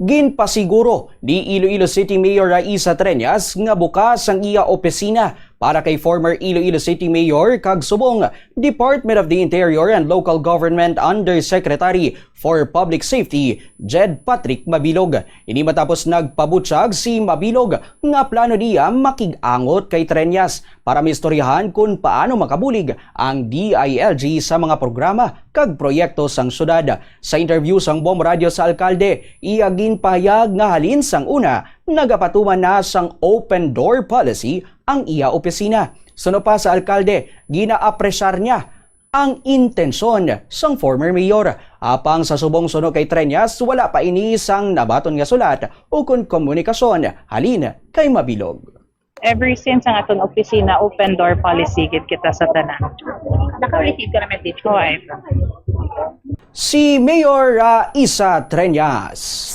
Ginpasiguro ni Iloilo City Mayor Raisa Treñas nga bukas ang iya opisina para kay former Iloilo City Mayor kag subong Department of the Interior and Local Government Undersecretary for Public Safety Jed Patrick Mabilog. Ini matapos nagpabutyag si Mabilog nga plano niya makig-angot kay Treñas para mistoryahan kung paano makabulig ang DILG sa mga programa kag proyekto sang syudad. Sa interview sang Bomb Radio sa alkalde, iya ginpahayag nga halin sang una nagapatuman na sang open door policy ang iya opisina. Suno pa sa alkalde, ginaapresyar niya ang intensyon sang former mayor. Apang sa subong suno kay Treñas, wala pa ini sang nabaton nga sulat o kun komunikasyon halin kay Mabilog. Ever since ang aton opisina, open door policy gid kita sa tanan. Naka-receive ka naman dito. Okay. Si Mayor Raisa Treñas.